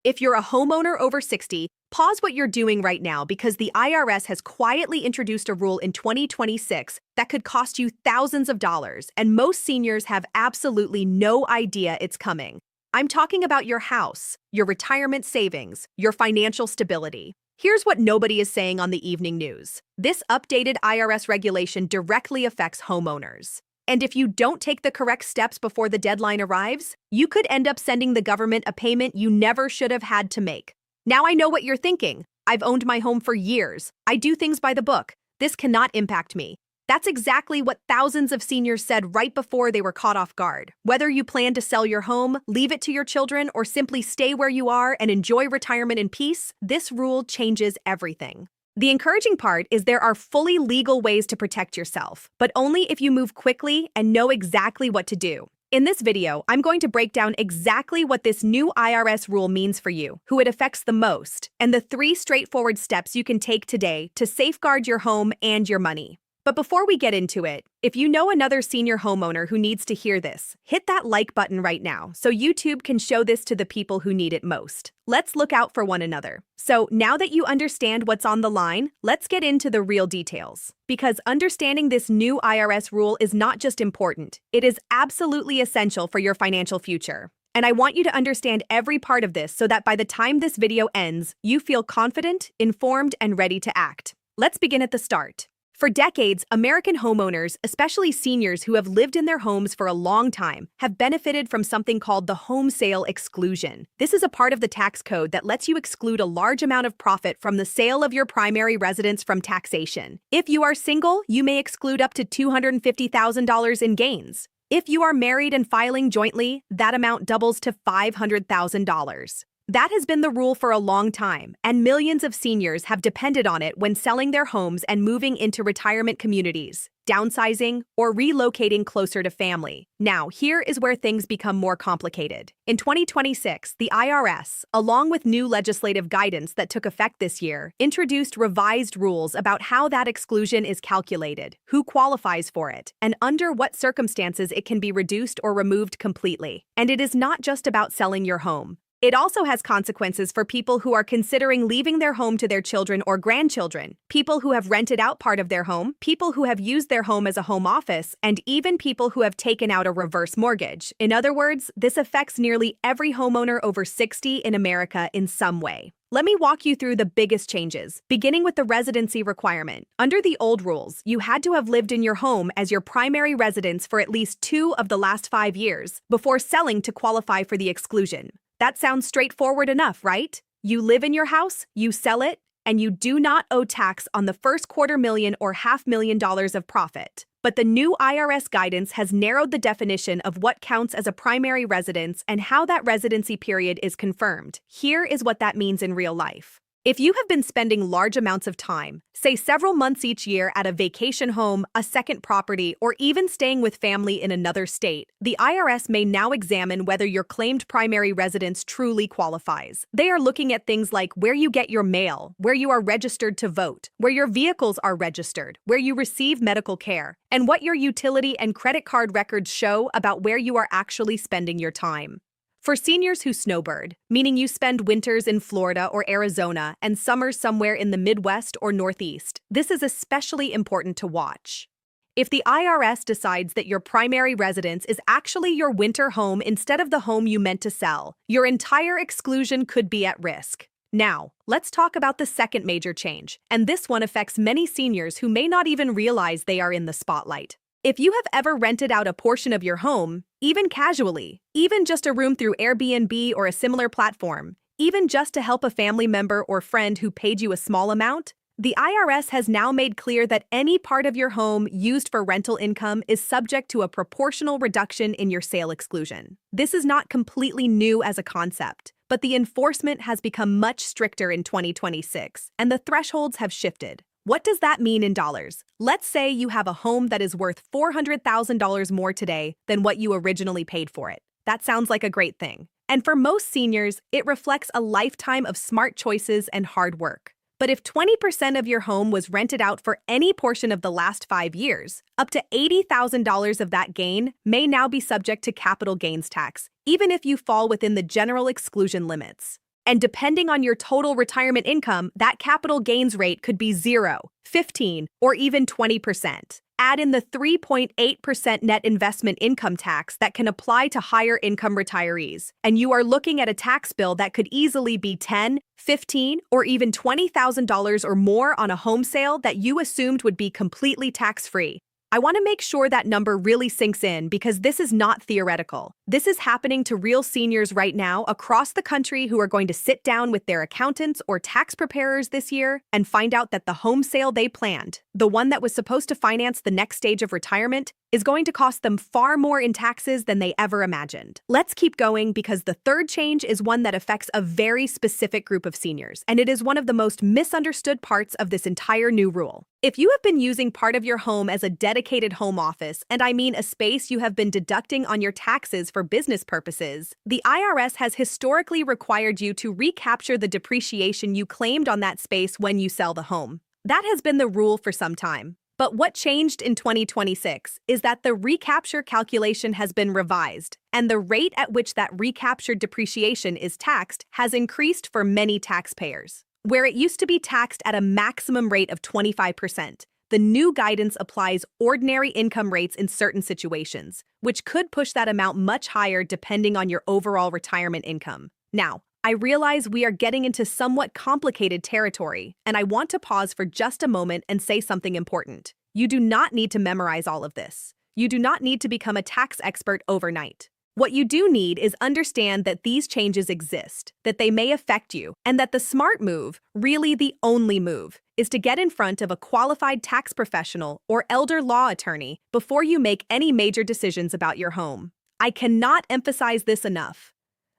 If you're a homeowner over 60, pause what you're doing right now because the IRS has quietly introduced a rule in 2026 that could cost you thousands of dollars, and most seniors have absolutely no idea it's coming. I'm talking about your house, your retirement savings, your financial stability. Here's what nobody is saying on the evening news. This updated IRS regulation directly affects homeowners. And if you don't take the correct steps before the deadline arrives, you could end up sending the government a payment you never should have had to make. Now I know what you're thinking. I've owned my home for years. I do things by the book. This cannot impact me. That's exactly what thousands of seniors said right before they were caught off guard. Whether you plan to sell your home, leave it to your children, or simply stay where you are and enjoy retirement in peace, this rule changes everything. The encouraging part is there are fully legal ways to protect yourself, but only if you move quickly and know exactly what to do. In this video, I'm going to break down exactly what this new IRS rule means for you, who it affects the most, and the 3 straightforward steps you can take today to safeguard your home and your money. But before we get into it, if you know another senior homeowner who needs to hear this, hit that like button right now so YouTube can show this to the people who need it most. Let's look out for one another. So now that you understand what's on the line, let's get into the real details. Because understanding this new IRS rule is not just important, it is absolutely essential for your financial future. And I want you to understand every part of this so that by the time this video ends, you feel confident, informed, and ready to act. Let's begin at the start. For decades, American homeowners, especially seniors who have lived in their homes for a long time, have benefited from something called the home sale exclusion. This is a part of the tax code that lets you exclude a large amount of profit from the sale of your primary residence from taxation. If you are single, you may exclude up to $250,000 in gains. If you are married and filing jointly, that amount doubles to $500,000. That has been the rule for a long time, and millions of seniors have depended on it when selling their homes and moving into retirement communities, downsizing, or relocating closer to family. Now, here is where things become more complicated. In 2026, the IRS, along with new legislative guidance that took effect this year, introduced revised rules about how that exclusion is calculated, who qualifies for it, and under what circumstances it can be reduced or removed completely. And it is not just about selling your home. It also has consequences for people who are considering leaving their home to their children or grandchildren, people who have rented out part of their home, people who have used their home as a home office, and even people who have taken out a reverse mortgage. In other words, this affects nearly every homeowner over 60 in America in some way. Let me walk you through the biggest changes, beginning with the residency requirement. Under the old rules, you had to have lived in your home as your primary residence for at least 2 of the last 5 years before selling to qualify for the exclusion. That sounds straightforward enough, right? You live in your house, you sell it, and you do not owe tax on the first $250,000 or $500,000 of profit. But the new IRS guidance has narrowed the definition of what counts as a primary residence and how that residency period is confirmed. Here is what that means in real life. If you have been spending large amounts of time, say several months each year at a vacation home, a second property, or even staying with family in another state, the IRS may now examine whether your claimed primary residence truly qualifies. They are looking at things like where you get your mail, where you are registered to vote, where your vehicles are registered, where you receive medical care, and what your utility and credit card records show about where you are actually spending your time. For seniors who snowbird, meaning you spend winters in Florida or Arizona and summers somewhere in the Midwest or Northeast, this is especially important to watch. If the IRS decides that your primary residence is actually your winter home instead of the home you meant to sell, your entire exclusion could be at risk. Now, let's talk about the second major change, and this one affects many seniors who may not even realize they are in the spotlight. If you have ever rented out a portion of your home, even casually, even just a room through Airbnb or a similar platform, even just to help a family member or friend who paid you a small amount, the IRS has now made clear that any part of your home used for rental income is subject to a proportional reduction in your sale exclusion. This is not completely new as a concept, but the enforcement has become much stricter in 2026, and the thresholds have shifted. What does that mean in dollars? Let's say you have a home that is worth $400,000 more today than what you originally paid for it. That sounds like a great thing. And for most seniors, it reflects a lifetime of smart choices and hard work. But if 20% of your home was rented out for any portion of the last 5 years, up to $80,000 of that gain may now be subject to capital gains tax, even if you fall within the general exclusion limits. And depending on your total retirement income, that capital gains rate could be 0, 15, or even 20%. Add in the 3.8% net investment income tax that can apply to higher income retirees, and you are looking at a tax bill that could easily be $10, $15, or even $20,000 or more on a home sale that you assumed would be completely tax-free. I want to make sure that number really sinks in because this is not theoretical. This is happening to real seniors right now across the country who are going to sit down with their accountants or tax preparers this year and find out that the home sale they planned, the one that was supposed to finance the next stage of retirement, is going to cost them far more in taxes than they ever imagined. Let's keep going because the third change is one that affects a very specific group of seniors, and it is one of the most misunderstood parts of this entire new rule. If you have been using part of your home as a dedicated home office, and I mean a space you have been deducting on your taxes for business purposes, the IRS has historically required you to recapture the depreciation you claimed on that space when you sell the home. That has been the rule for some time. But what changed in 2026 is that the recapture calculation has been revised, and the rate at which that recaptured depreciation is taxed has increased for many taxpayers. Where it used to be taxed at a maximum rate of 25%, the new guidance applies ordinary income rates in certain situations, which could push that amount much higher depending on your overall retirement income. Now, I realize we are getting into somewhat complicated territory, and I want to pause for just a moment and say something important. You do not need to memorize all of this. You do not need to become a tax expert overnight. What you do need is understand that these changes exist, that they may affect you, and that the smart move, really the only move, is to get in front of a qualified tax professional or elder law attorney before you make any major decisions about your home. I cannot emphasize this enough.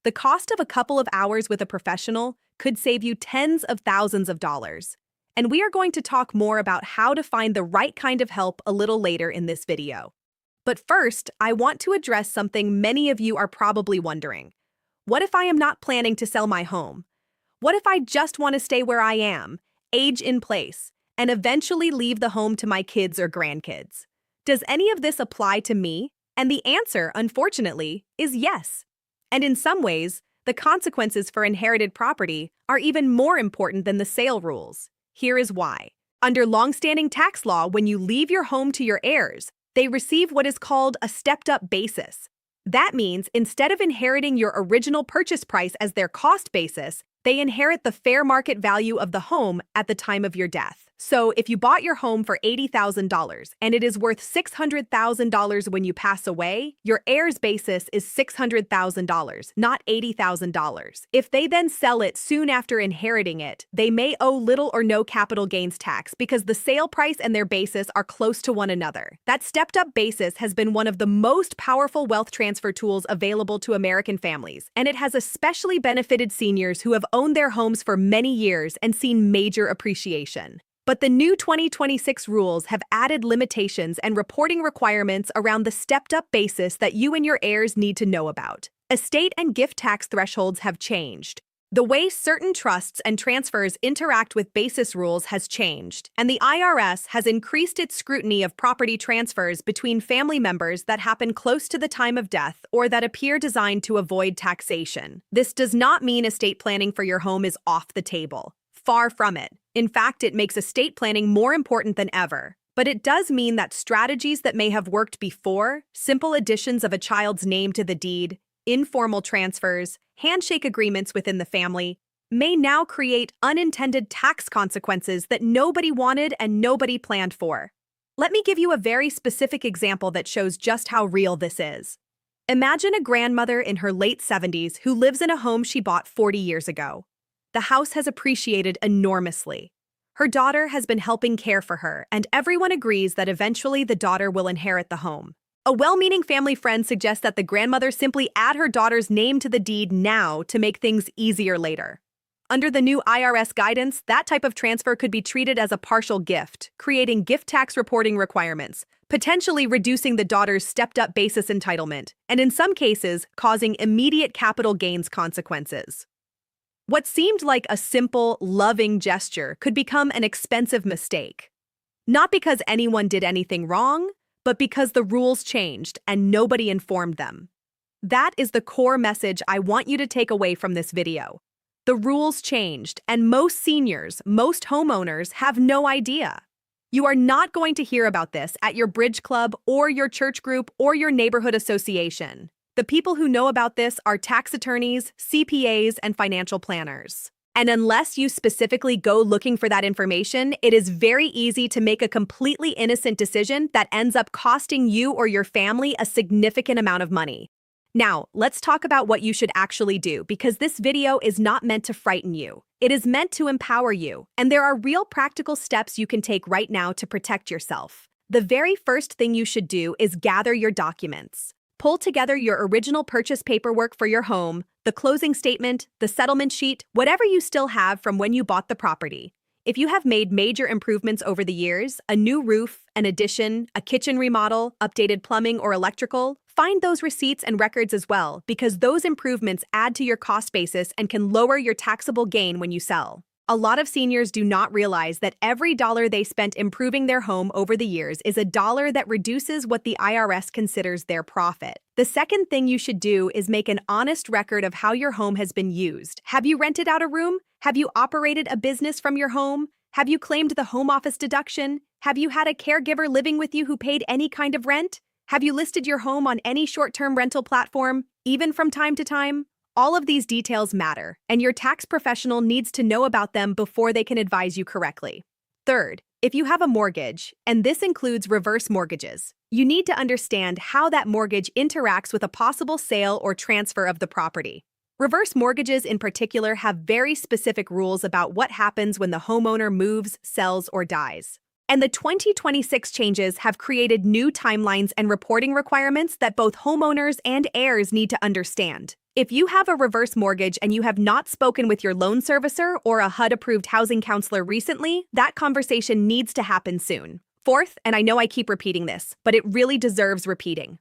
The cost of a couple of hours with a professional could save you tens of thousands of dollars. And we are going to talk more about how to find the right kind of help a little later in this video. But first, I want to address something many of you are probably wondering. What if I am not planning to sell my home? What if I just want to stay where I am, age in place, and eventually leave the home to my kids or grandkids? Does any of this apply to me? And the answer, unfortunately, is yes. And in some ways, the consequences for inherited property are even more important than the sale rules. Here is why. Under longstanding tax law, when you leave your home to your heirs, they receive what is called a stepped-up basis. That means instead of inheriting your original purchase price as their cost basis, they inherit the fair market value of the home at the time of your death. So if you bought your home for $80,000 and it is worth $600,000 when you pass away, your heirs basis is $600,000, not $80,000. If they then sell it soon after inheriting it, they may owe little or no capital gains tax because the sale price and their basis are close to one another. That stepped-up basis has been one of the most powerful wealth transfer tools available to American families, and it has especially benefited seniors who have owned their homes for many years and seen major appreciation. But the new 2026 rules have added limitations and reporting requirements around the stepped-up basis that you and your heirs need to know about. Estate and gift tax thresholds have changed. The way certain trusts and transfers interact with basis rules has changed, and the IRS has increased its scrutiny of property transfers between family members that happen close to the time of death or that appear designed to avoid taxation. This does not mean estate planning for your home is off the table. Far from it. In fact, it makes estate planning more important than ever. But it does mean that strategies that may have worked before, simple additions of a child's name to the deed, informal transfers, handshake agreements within the family, may now create unintended tax consequences that nobody wanted and nobody planned for. Let me give you a very specific example that shows just how real this is. Imagine a grandmother in her late 70s who lives in a home she bought 40 years ago. The house has appreciated enormously. Her daughter has been helping care for her, and everyone agrees that eventually the daughter will inherit the home. A well-meaning family friend suggests that the grandmother simply add her daughter's name to the deed now to make things easier later. Under the new IRS guidance, that type of transfer could be treated as a partial gift, creating gift tax reporting requirements, potentially reducing the daughter's stepped-up basis entitlement, and in some cases, causing immediate capital gains consequences. What seemed like a simple, loving gesture could become an expensive mistake. Not because anyone did anything wrong, but because the rules changed and nobody informed them. That is the core message I want you to take away from this video. The rules changed, and most seniors, most homeowners, have no idea. You are not going to hear about this at your bridge club or your church group or your neighborhood association. The people who know about this are tax attorneys, CPAs, and financial planners. And unless you specifically go looking for that information, it is very easy to make a completely innocent decision that ends up costing you or your family a significant amount of money. Now, let's talk about what you should actually do, because this video is not meant to frighten you. It is meant to empower you, and there are real practical steps you can take right now to protect yourself. The very first thing you should do is gather your documents. Pull together your original purchase paperwork for your home, the closing statement, the settlement sheet, whatever you still have from when you bought the property. If you have made major improvements over the years, a new roof, an addition, a kitchen remodel, updated plumbing or electrical, find those receipts and records as well, because those improvements add to your cost basis and can lower your taxable gain when you sell. A lot of seniors do not realize that every dollar they spent improving their home over the years is a dollar that reduces what the IRS considers their profit. The second thing you should do is make an honest record of how your home has been used. Have you rented out a room? Have you operated a business from your home? Have you claimed the home office deduction? Have you had a caregiver living with you who paid any kind of rent? Have you listed your home on any short-term rental platform, even from time to time? All of these details matter, and your tax professional needs to know about them before they can advise you correctly. Third, if you have a mortgage, and this includes reverse mortgages, you need to understand how that mortgage interacts with a possible sale or transfer of the property. Reverse mortgages in particular have very specific rules about what happens when the homeowner moves, sells, or dies. And the 2026 changes have created new timelines and reporting requirements that both homeowners and heirs need to understand. If you have a reverse mortgage and you have not spoken with your loan servicer or a HUD-approved housing counselor recently, that conversation needs to happen soon. Fourth, and I know I keep repeating this, but it really deserves repeating.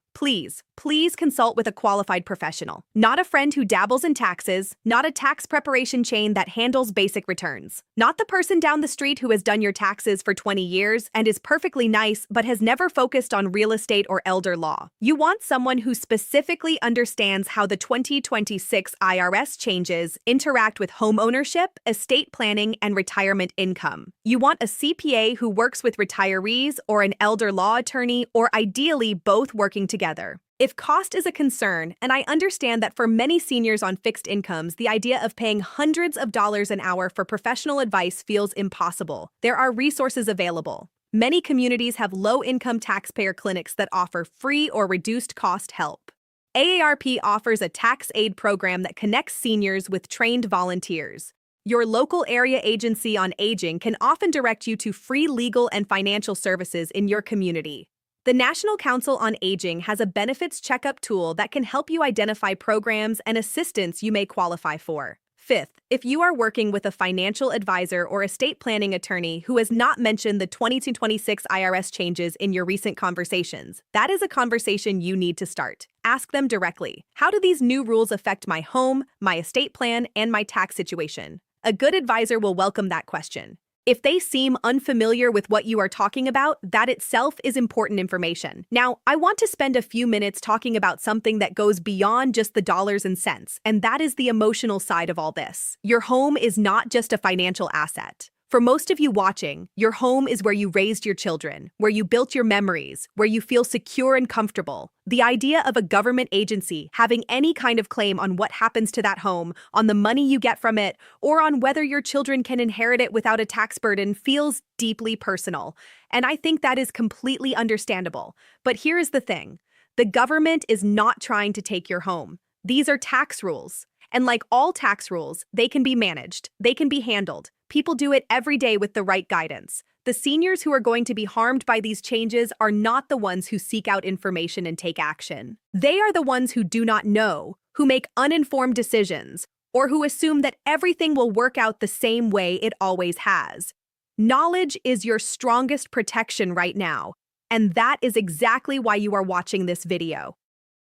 Please consult with a qualified professional. Not a friend who dabbles in taxes, not a tax preparation chain that handles basic returns. Not the person down the street who has done your taxes for 20 years and is perfectly nice but has never focused on real estate or elder law. You want someone who specifically understands how the 2026 IRS changes interact with home ownership, estate planning, and retirement income. You want a CPA who works with retirees or an elder law attorney, or ideally both working together. If cost is a concern, and I understand that for many seniors on fixed incomes, the idea of paying hundreds of dollars an hour for professional advice feels impossible, there are resources available. Many communities have low-income taxpayer clinics that offer free or reduced-cost help. AARP offers a tax aid program that connects seniors with trained volunteers. Your local area agency on aging can often direct you to free legal and financial services in your community. The National Council on Aging has a benefits checkup tool that can help you identify programs and assistance you may qualify for. Fifth, if you are working with a financial advisor or estate planning attorney who has not mentioned the 2026 IRS changes in your recent conversations, that is a conversation you need to start. Ask them directly. How do these new rules affect my home, my estate plan, and my tax situation? A good advisor will welcome that question. If they seem unfamiliar with what you are talking about, that itself is important information. Now, I want to spend a few minutes talking about something that goes beyond just the dollars and cents, and that is the emotional side of all this. Your home is not just a financial asset. For most of you watching, your home is where you raised your children, where you built your memories, where you feel secure and comfortable. The idea of a government agency having any kind of claim on what happens to that home, on the money you get from it, or on whether your children can inherit it without a tax burden feels deeply personal. And I think that is completely understandable. But here is the thing. The government is not trying to take your home. These are tax rules. And like all tax rules, they can be managed. They can be handled. People do it every day with the right guidance. The seniors who are going to be harmed by these changes are not the ones who seek out information and take action. They are the ones who do not know, who make uninformed decisions, or who assume that everything will work out the same way it always has. Knowledge is your strongest protection right now, and that is exactly why you are watching this video.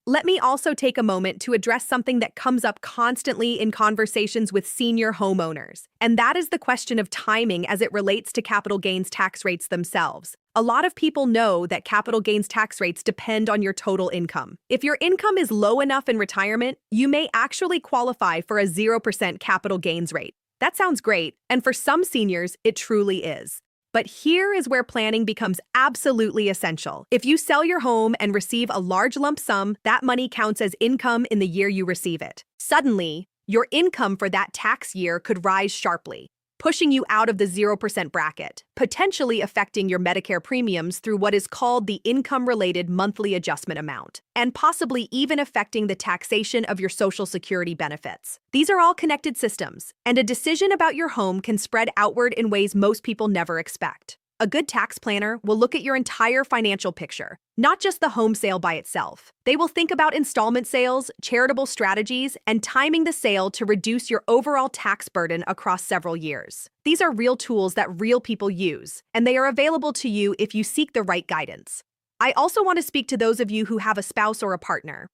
Let me also take a moment to address something that comes up constantly in conversations with senior homeowners, and that is the question of timing as it relates to capital gains tax rates themselves. A lot of people know that capital gains tax rates depend on your total income. If your income is low enough in retirement, you may actually qualify for a 0% capital gains rate. That sounds great, and for some seniors, it truly is. But here is where planning becomes absolutely essential. If you sell your home and receive a large lump sum, that money counts as income in the year you receive it. Suddenly, your income for that tax year could rise sharply, pushing you out of the 0% bracket, potentially affecting your Medicare premiums through what is called the income-related monthly adjustment amount, and possibly even affecting the taxation of your Social Security benefits. These are all connected systems, and a decision about your home can spread outward in ways most people never expect. A good tax planner will look at your entire financial picture, not just the home sale by itself. They will think about installment sales, charitable strategies, and timing the sale to reduce your overall tax burden across several years. These are real tools that real people use, and they are available to you if you seek the right guidance. I also want to speak to those of you who have a spouse or a partner.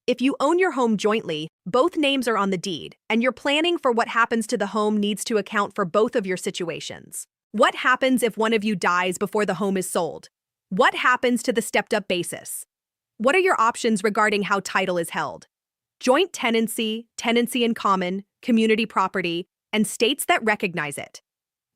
If you own your home jointly, both names are on the deed, and your planning for what happens to the home needs to account for both of your situations. What happens if one of you dies before the home is sold? What happens to the stepped-up basis? What are your options regarding how title is held? Joint tenancy, tenancy in common, community property, and states that recognize it.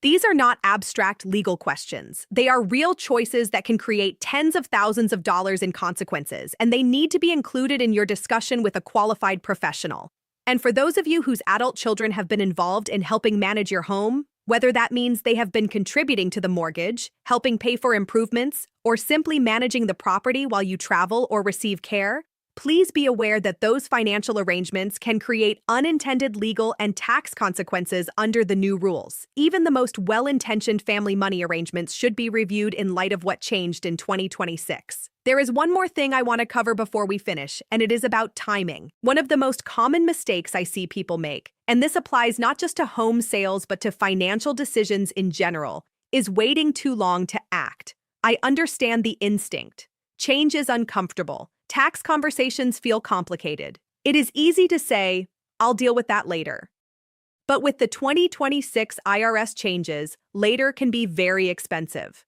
These are not abstract legal questions. They are real choices that can create tens of thousands of dollars in consequences, and they need to be included in your discussion with a qualified professional. And for those of you whose adult children have been involved in helping manage your home, whether that means they have been contributing to the mortgage, helping pay for improvements, or simply managing the property while you travel or receive care, please be aware that those financial arrangements can create unintended legal and tax consequences under the new rules. Even the most well-intentioned family money arrangements should be reviewed in light of what changed in 2026. There is one more thing I want to cover before we finish, and it is about timing. One of the most common mistakes I see people make, and this applies not just to home sales but to financial decisions in general, is waiting too long to act. I understand the instinct. Change is uncomfortable. Tax conversations feel complicated. It is easy to say, I'll deal with that later. But with the 2026 IRS changes, later can be very expensive.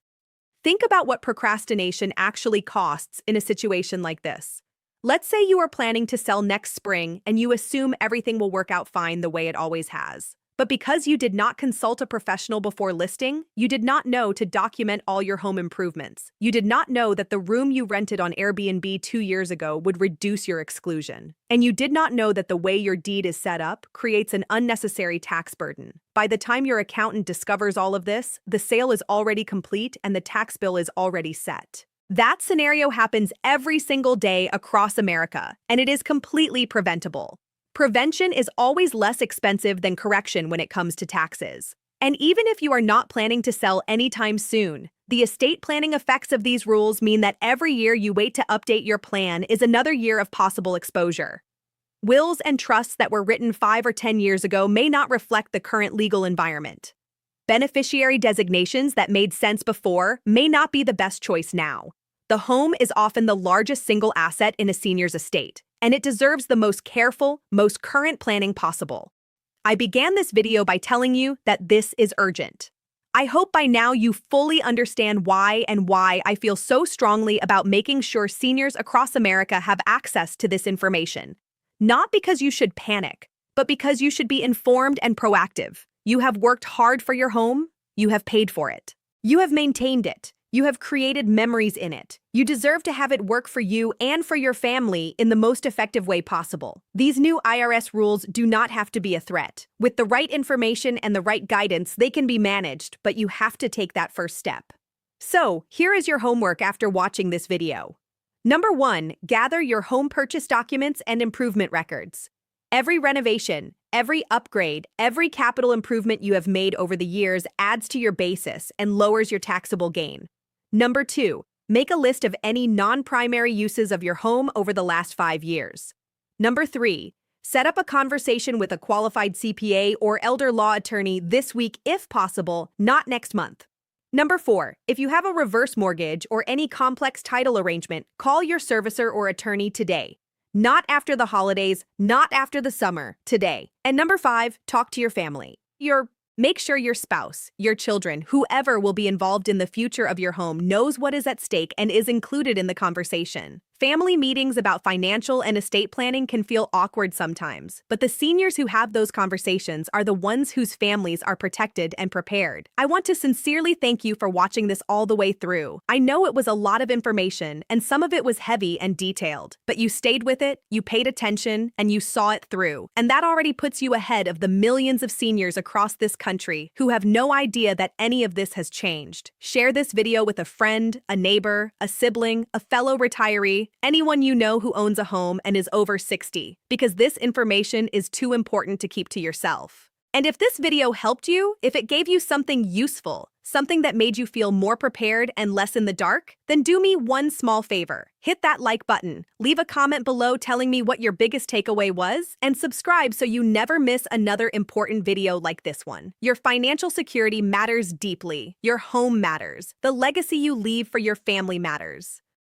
Think about what procrastination actually costs in a situation like this. Let's say you are planning to sell next spring and you assume everything will work out fine the way it always has. But because you did not consult a professional before listing, you did not know to document all your home improvements. You did not know that the room you rented on Airbnb 2 years ago would reduce your exclusion. And you did not know that the way your deed is set up creates an unnecessary tax burden. By the time your accountant discovers all of this, the sale is already complete and the tax bill is already set. That scenario happens every single day across America, and it is completely preventable. Prevention is always less expensive than correction when it comes to taxes. And even if you are not planning to sell anytime soon, the estate planning effects of these rules mean that every year you wait to update your plan is another year of possible exposure. Wills and trusts that were written 5 or 10 years ago may not reflect the current legal environment. Beneficiary designations that made sense before may not be the best choice now. The home is often the largest single asset in a senior's estate, and it deserves the most careful, most current planning possible. I began this video by telling you that this is urgent. I hope by now you fully understand why I feel so strongly about making sure seniors across America have access to this information. Not because you should panic, but because you should be informed and proactive. You have worked hard for your home. You have paid for it. You have maintained it. You have created memories in it. You deserve to have it work for you and for your family in the most effective way possible. These new IRS rules do not have to be a threat. With the right information and the right guidance, they can be managed, but you have to take that first step. So, here is your homework after watching this video. Number 1, gather your home purchase documents and improvement records. Every renovation, every upgrade, every capital improvement you have made over the years adds to your basis and lowers your taxable gain. Number 2, make a list of any non-primary uses of your home over the last 5 years. Number 3, set up a conversation with a qualified CPA or elder law attorney this week if possible, not next month. Number 4, if you have a reverse mortgage or any complex title arrangement, call your servicer or attorney today. Not after the holidays, not after the summer, today. And number 5, talk to your family. Make sure your spouse, your children, whoever will be involved in the future of your home knows what is at stake and is included in the conversation. Family meetings about financial and estate planning can feel awkward sometimes, but the seniors who have those conversations are the ones whose families are protected and prepared. I want to sincerely thank you for watching this all the way through. I know it was a lot of information, and some of it was heavy and detailed, but you stayed with it, you paid attention, and you saw it through. And that already puts you ahead of the millions of seniors across this country who have no idea that any of this has changed. Share this video with a friend, a neighbor, a sibling, a fellow retiree, anyone you know who owns a home and is over 60, because this information is too important to keep to yourself. And if this video helped you, if it gave you something useful, something that made you feel more prepared and less in the dark, then do me one small favor. Hit that like button, leave a comment below telling me what your biggest takeaway was, and subscribe so you never miss another important video like this one. Your financial security matters deeply. Your home matters. The legacy you leave for your family matters.